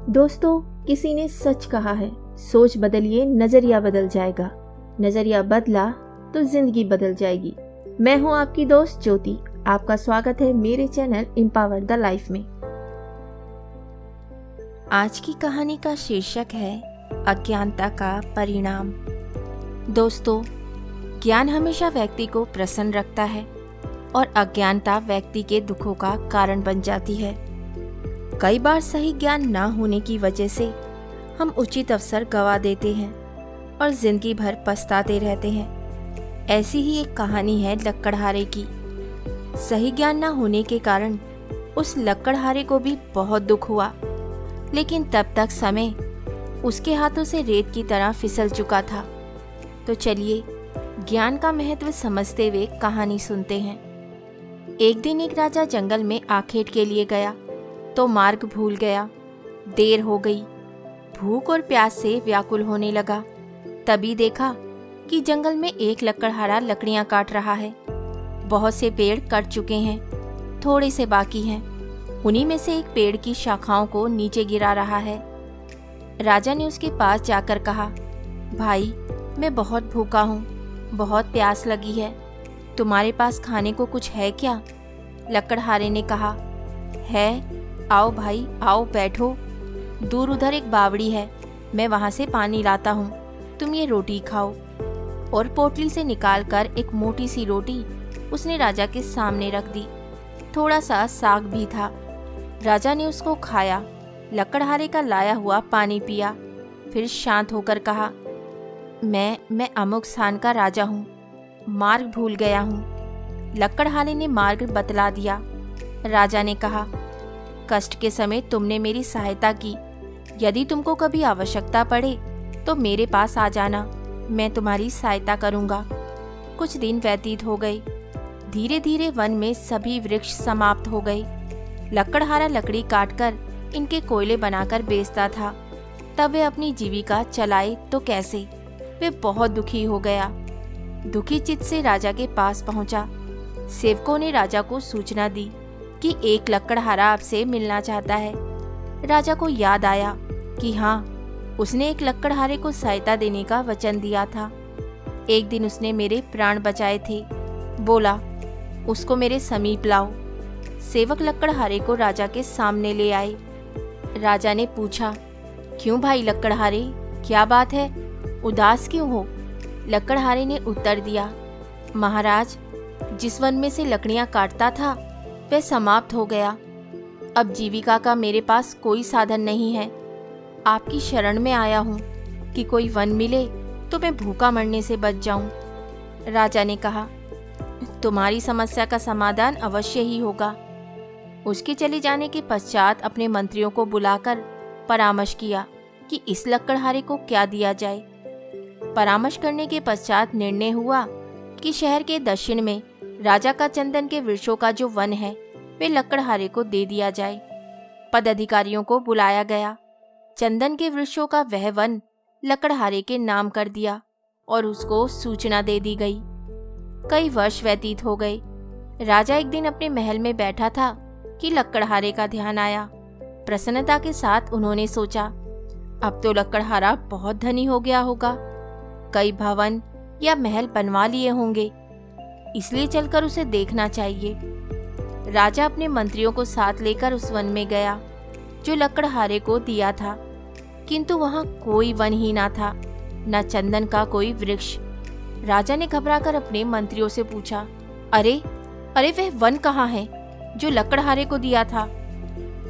दोस्तों, किसी ने सच कहा है, सोच बदलिए नजरिया बदल जाएगा। नजरिया बदला तो जिंदगी बदल जाएगी। मैं हूं आपकी दोस्त ज्योति। आपका स्वागत है मेरे चैनल एम्पावर द लाइफ में। आज की कहानी का शीर्षक है अज्ञानता का परिणाम। दोस्तों, ज्ञान हमेशा व्यक्ति को प्रसन्न रखता है और अज्ञानता व्यक्ति के दुखों का कारण बन जाती है। कई बार सही ज्ञान ना होने की वजह से हम उचित अवसर गंवा देते हैं और जिंदगी भर पछताते रहते हैं। ऐसी ही एक कहानी है लक्कड़हारे की। सही ज्ञान ना होने के कारण उस लक्कड़हारे को भी बहुत दुख हुआ, लेकिन तब तक समय उसके हाथों से रेत की तरह फिसल चुका था। तो चलिए ज्ञान का महत्व समझते हुए कहानी सुनते हैं। एक दिन एक राजा जंगल में आखेट के लिए गया तो मार्ग भूल गया। देर हो गई। भूख और प्यास से व्याकुल होने लगा। तभी देखा कि जंगल में एक लक्कड़हारा लकड़ियां काट रहा है। बहुत से पेड़ कट चुके हैं, थोड़े से बाकी हैं। उन्हीं में से एक पेड़ की शाखाओं को नीचे गिरा रहा है। राजा ने उसके पास जाकर कहा, भाई, मैं बहुत भूखा हूँ, बहुत प्यास लगी है। तुम्हारे पास खाने को कुछ है क्या? लक्कड़हारे ने कहा, है। आओ भाई, आओ बैठो। दूर उधर एक बावड़ी है, मैं वहाँ से पानी लाता हूँ, तुम ये रोटी खाओ। और पोटली से निकालकर एक मोटी सी रोटी उसने राजा के सामने रख दी। थोड़ा सा साग भी था। राजा ने उसको खाया, लक्कड़हारे का लाया हुआ पानी पिया, फिर शांत होकर कहा, मैं अमुक स्थान का राजा हूँ, मार्ग भूल गया हूँ। लक्कड़हारे ने मार्ग बतला दिया। राजा ने कहा, कष्ट के समय तुमने मेरी सहायता की। यदि तुमको कभी आवश्यकता पड़े तो मेरे पास आ जाना, मैं तुम्हारी सहायता करूँगा। कुछ दिन व्यतीत हो गए। धीरे धीरे वन में सभी वृक्ष समाप्त हो गए। लक्कड़हारा लकड़ी काटकर इनके कोयले बनाकर बेचता था। तब वे अपनी जीविका चलाए तो कैसे? वे बहुत दुखी हो गया। दुखी चित्त से राजा के पास पहुंचा। सेवकों ने राजा को सूचना दी कि एक लक्कड़हारा आपसे मिलना चाहता है। राजा को याद आया कि हाँ, उसने एक लक्कड़हारे को सहायता देने का वचन दिया था। एक दिन उसने मेरे प्राण बचाए थे। बोला, उसको मेरे समीप लाओ। सेवक लक्कड़हारे को राजा के सामने ले आए। राजा ने पूछा, क्यों भाई लक्कड़हारे, क्या बात है? उदास क्यों हो? लक्कड़हारे ने उत्तर दिया, महाराज, जिस वन में से लकड़ियां काटता था वह समाप्त हो गया। अब जीविका का मेरे पास कोई साधन नहीं है। आपकी शरण में आया हूँ कि कोई वन मिले तो मैं भूखा मरने से बच जाऊं। राजा ने कहा, तुम्हारी समस्या का समाधान अवश्य ही होगा। उसके चले जाने के पश्चात अपने मंत्रियों को बुलाकर परामर्श किया कि इस लक्कड़हारे को क्या दिया जाए। परामर्श करने के पश्चात निर्णय हुआ कि शहर के दक्षिण में राजा का चंदन के वृक्षों का जो वन है वे लक्कड़हारे को दे दिया जाए। पदाधिकारियों को बुलाया गया। चंदन के वृक्षों का वह वन लक्कड़हारे के नाम कर दिया और उसको सूचना दे दी गई। कई वर्ष व्यतीत हो गए। राजा एक दिन अपने महल में बैठा था कि लक्कड़हारे का ध्यान आया। प्रसन्नता के साथ उन्होंने सोचा, अब तो लक्कड़हारा बहुत धनी हो गया होगा, कई भवन या महल बनवा लिए होंगे, इसलिए चलकर उसे देखना चाहिए। राजा अपने मंत्रियों को साथ लेकर उस वन में गया जो लक्कड़हारे को दिया था, किंतु वहां कोई वन ही ना था, न चंदन का कोई वृक्ष। राजा ने घबराकर अपने मंत्रियों से पूछा, अरे वह वन कहाँ है जो लक्कड़हारे को दिया था?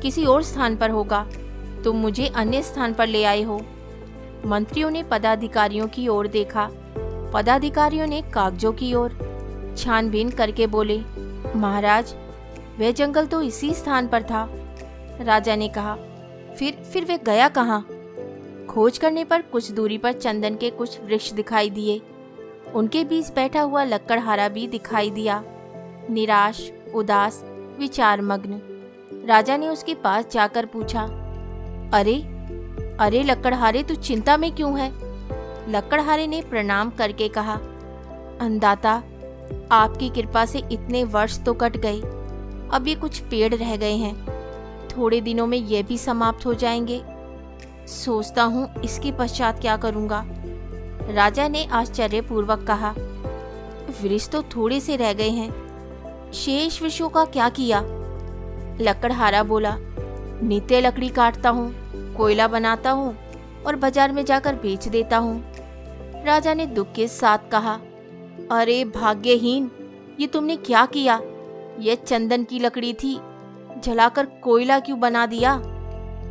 किसी और स्थान पर होगा, तुम मुझे अन्य स्थान पर ले आए हो। मंत्रियों ने पदाधिकारियों की ओर देखा। पदाधिकारियों ने कागजों की ओर छानबीन करके बोले, महाराज, वह जंगल तो इसी स्थान पर था। राजा ने कहा, फिर वे गया कहाँ? खोज करने पर कुछ दूरी पर चंदन के कुछ वृक्ष दिखाई दिए। उनके बीच बैठा हुआ लक्कड़हारा भी दिखाई दिया, निराश, उदास, विचारमग्न। राजा ने उसके पास जाकर पूछा, अरे लक्कड़हारे, तू चिंता में क्यों है? लक्कड़हारे ने प्रणाम करके कहा, अन्नदाता, आपकी कृपा से इतने वर्ष तो कट गए, अब ये कुछ पेड़ रह गए हैं, थोड़े दिनों में ये भी समाप्त हो जाएंगे। सोचता हूँ इसके पश्चात क्या करूँगा। राजा ने आश्चर्यपूर्वक कहा, वृक्ष तो थोड़े से रह गए हैं, शेष वृक्षों का क्या किया? लकड़हारा बोला, नित्य लकड़ी काटता हूँ, कोयला बनाता हूँ और बाजार में जाकर बेच देता हूँ। राजा ने दुख के साथ कहा, अरे भाग्यहीन, ये तुमने क्या किया? यह चंदन की लकड़ी थी, जलाकर कोयला क्यों बना दिया?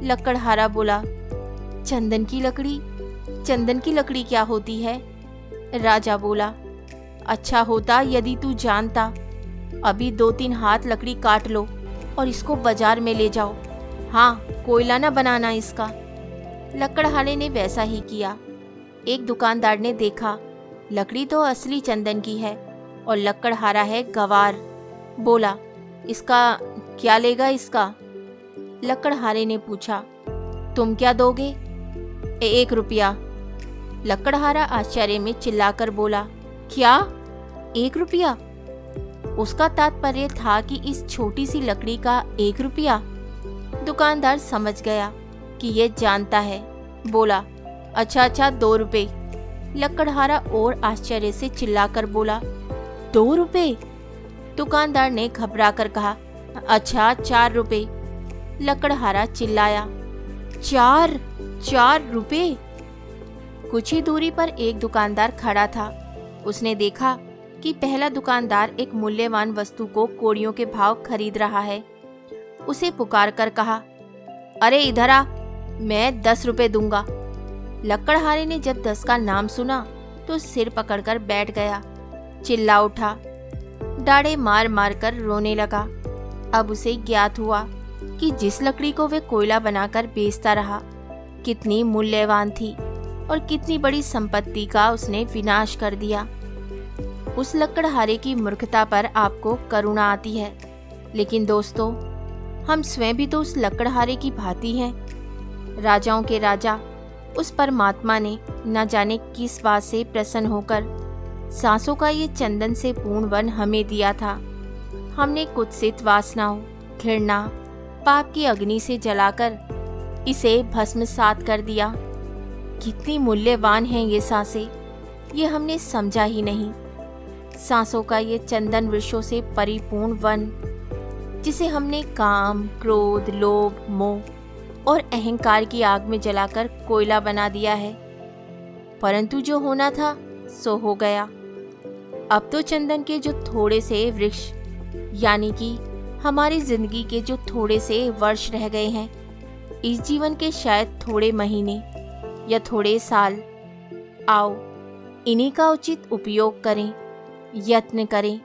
लकड़हारा बोला, चंदन की लकड़ी? चंदन की लकड़ी क्या होती है? राजा बोला, अच्छा होता यदि तू जानता। अभी 2-3 हाथ लकड़ी काट लो और इसको बाजार में ले जाओ। हाँ, कोयला न बनाना इसका। लकड़हारे ने वैसा ही किया। एक दुकानदार ने देखा, लकड़ी तो असली चंदन की है और लकड़हारा है गवार। बोला, इसका क्या लेगा इसका? लकड़हारे ने पूछा, तुम क्या दोगे? 1 रुपया। लकड़हारा आश्चर्य में चिल्लाकर बोला, क्या 1 रुपया? उसका तात्पर्य था कि इस छोटी सी लकड़ी का 1 रुपया। दुकानदार समझ गया कि ये जानता है। बोला, अच्छा 2 रुपए। लकड़हारा और आश्चर्य से चिल्लाकर बोला, 2 रुपए? दुकानदार ने घबरा कर कहा, अच्छा 4 रुपए। लकड़हारा चिल्लाया, 4 रुपए? कुछ ही दूरी पर एक दुकानदार खड़ा था। उसने देखा कि पहला दुकानदार एक मूल्यवान वस्तु को कौड़ियों के भाव खरीद रहा है। उसे पुकार कर कहा, अरे इधर आ, मैं 10 रुपए दूंगा। लकड़हारे ने जब 10 का नाम सुना तो सिर पकड़कर बैठ गया, चिल्ला उठा, डाढ़े मार मार कर रोने लगा। अब उसे ज्ञात हुआ कि जिस लकड़ी को वे कोयला बनाकर बेचता रहा कितनी मूल्यवान थी और कितनी बड़ी संपत्ति का उसने विनाश कर दिया। उस लकड़हारे की मूर्खता पर आपको करुणा आती है, लेकिन दोस्तों, हम स्वयं भी तो उस लकड़हारे की भांति हैं। राजाओं के राजा उस परमात्मा ने न जाने किस बात से प्रसन्न होकर सांसों का ये चंदन से पूर्ण वन हमें दिया था। हमने कुत्सित वासनाओं, घृणा, पाप की अग्नि से जलाकर इसे भस्मसात कर दिया। कितनी मूल्यवान हैं ये सांसें, ये हमने समझा ही नहीं। सांसों का ये चंदन वृक्षों से परिपूर्ण वन, जिसे हमने काम, क्रोध, लोभ, मोह और अहंकार की आग में जलाकर कोयला बना दिया है। परंतु जो होना था सो हो गया। अब तो चंदन के जो थोड़े से वृक्ष, यानी कि हमारी जिंदगी के जो थोड़े से वर्ष रह गए हैं, इस जीवन के शायद थोड़े महीने या थोड़े साल, आओ इन्हीं का उचित उपयोग करें, यत्न करें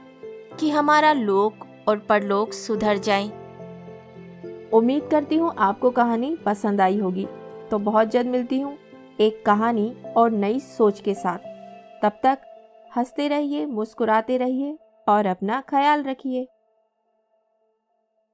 कि हमारा लोक और परलोक सुधर जाएं। उम्मीद करती हूँ आपको कहानी पसंद आई होगी। तो बहुत जल्द मिलती हूँ एक कहानी और नई सोच के साथ। तब तक हंसते रहिए, मुस्कुराते रहिए और अपना ख्याल रखिए।